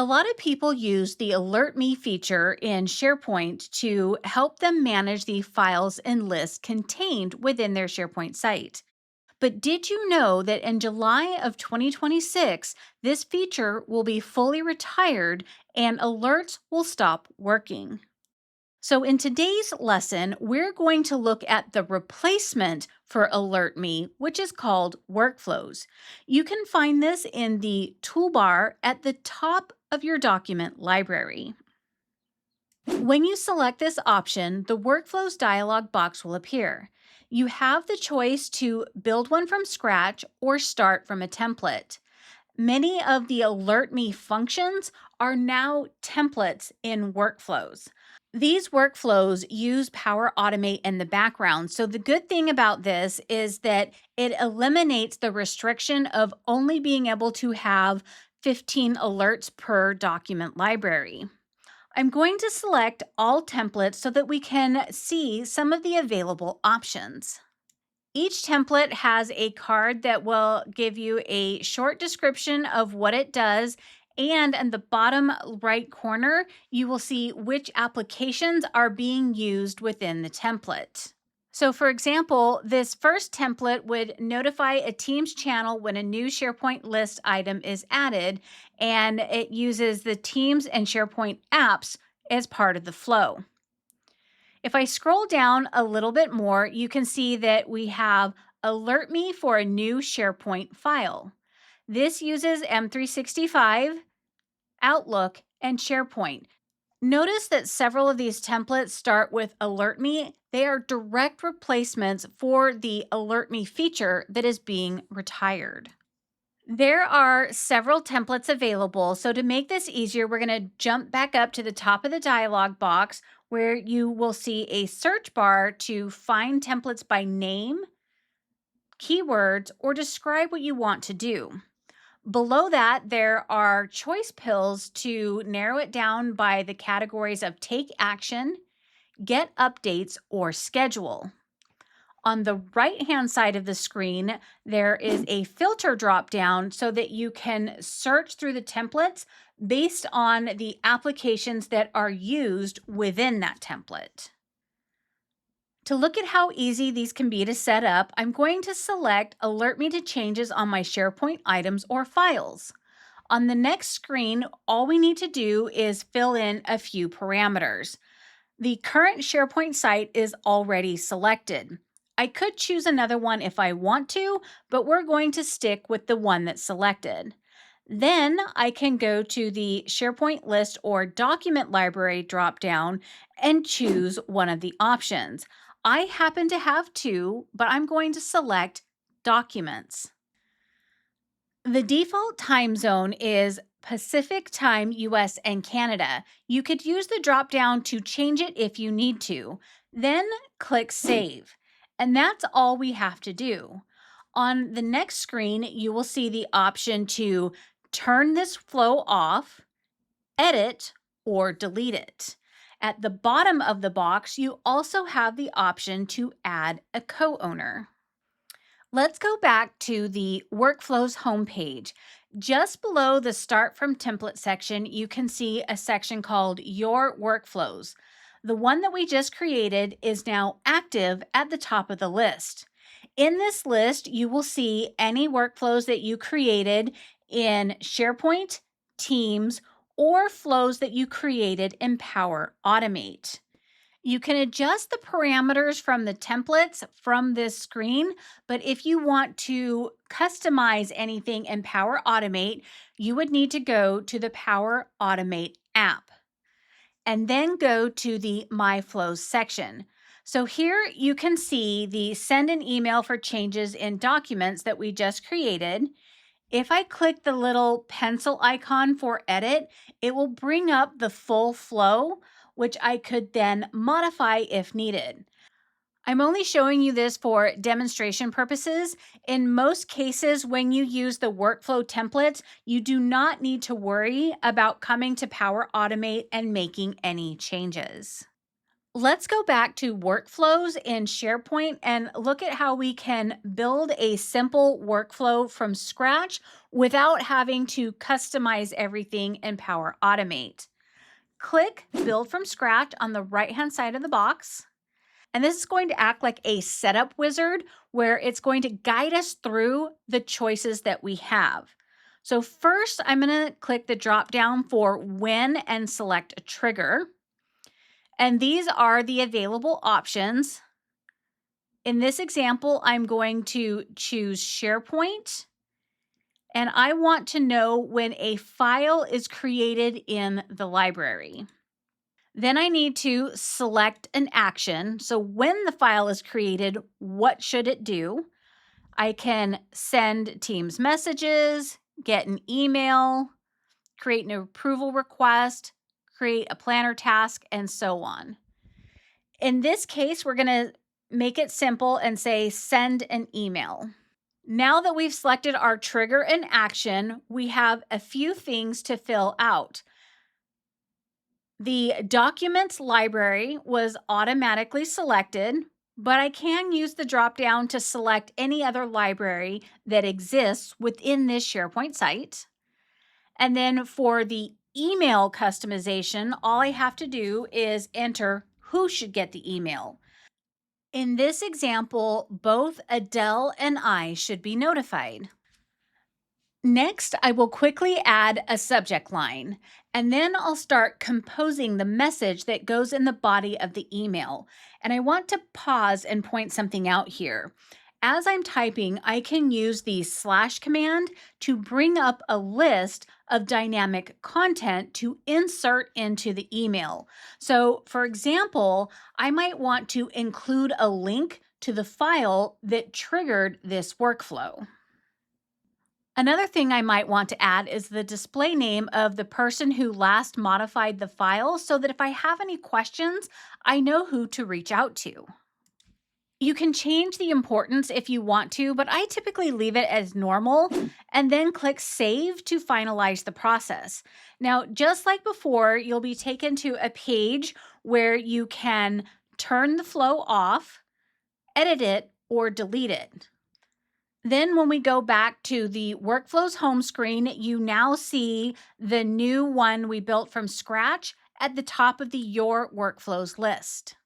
A lot of people use the Alert Me feature in SharePoint to help them manage the files and lists contained within their SharePoint site. But did you know that in July of 2026, this feature will be fully retired and alerts will stop working? So, in today's lesson, we're going to look at the replacement for Alert Me, which is called Workflows. You can find this in the toolbar at the top of your document library. When you select this option, the Workflows dialog box will appear. You have the choice to build one from scratch or start from a template. Many of the Alert Me functions are now templates in workflows. These workflows use Power Automate in the background. So, the good thing about this is that it eliminates the restriction of only being able to have 15 alerts per document library. I'm going to select all templates so that we can see some of the available options. Each template has a card that will give you a short description of what it does. And in the bottom right corner, you will see which applications are being used within the template. So, for example, this first template would notify a Teams channel when a new SharePoint list item is added, and it uses the Teams and SharePoint apps as part of the flow. If I scroll down a little bit more, you can see that we have Alert Me for a new SharePoint file. This uses M365, Outlook, and SharePoint. Notice that several of these templates start with Alert Me. They are direct replacements for the Alert Me feature that is being retired. There are several templates available. So to make this easier, we're going to jump back up to the top of the dialog box where you will see a search bar to find templates by name, keywords, or describe what you want to do. Below that, there are choice pills to narrow it down by the categories of take action, get updates, or schedule. On the right-hand side of the screen, there is a filter drop-down so that you can search through the templates based on the applications that are used within that template. To look at how easy these can be to set up, I'm going to select Alert Me to changes on my SharePoint items or files. On the next screen, all we need to do is fill in a few parameters. The current SharePoint site is already selected. I could choose another one if I want to, but we're going to stick with the one that's selected. Then I can go to the SharePoint list or document library dropdown and choose one of the options. I happen to have two, but I'm going to select Documents. The default time zone is Pacific Time, US and Canada. You could use the drop down to change it if you need to. Then click Save. And that's all we have to do. On the next screen, you will see the option to turn this flow off, edit, or delete it. At the bottom of the box, you also have the option to add a co-owner. Let's go back to the Workflows homepage. Just below the Start from Template section, you can see a section called Your Workflows. The one that we just created is now active at the top of the list. In this list, you will see any workflows that you created in SharePoint, Teams, or flows that you created in Power Automate. You can adjust the parameters from the templates from this screen, but if you want to customize anything in Power Automate, you would need to go to the Power Automate app and then go to the My Flows section. So here you can see the send an email for changes in documents that we just created. If I click the little pencil icon for edit, it will bring up the full flow, which I could then modify if needed. I'm only showing you this for demonstration purposes. In most cases, when you use the workflow templates, you do not need to worry about coming to Power Automate and making any changes. Let's go back to workflows in SharePoint and look at how we can build a simple workflow from scratch without having to customize everything in Power Automate. Click Build from Scratch on the right-hand side of the box. And this is going to act like a setup wizard where it's going to guide us through the choices that we have. So first, I'm going to click the drop down for when and select a trigger. And these are the available options. In this example, I'm going to choose SharePoint, and I want to know when a file is created in the library. Then I need to select an action. So when the file is created, what should it do? I can send Teams messages, get an email, create an approval request, create a planner task, and so on. In this case, we're going to make it simple and say send an email. Now that we've selected our trigger and action, we have a few things to fill out. The documents library was automatically selected, but I can use the dropdown to select any other library that exists within this SharePoint site. And then for the email customization, all I have to do is enter who should get the email. In this example, both Adele and I should be notified. Next, I will quickly add a subject line, and then I'll start composing the message that goes in the body of the email. And I want to pause and point something out here. As I'm typing, I can use the slash command to bring up a list of dynamic content to insert into the email. So, for example, I might want to include a link to the file that triggered this workflow. Another thing I might want to add is the display name of the person who last modified the file so that if I have any questions, I know who to reach out to. You can change the importance if you want to, but I typically leave it as normal and then click Save to finalize the process. Now, just like before, you'll be taken to a page where you can turn the flow off, edit it, or delete it. Then when we go back to the Workflows home screen, you now see the new one we built from scratch at the top of the Your Workflows list.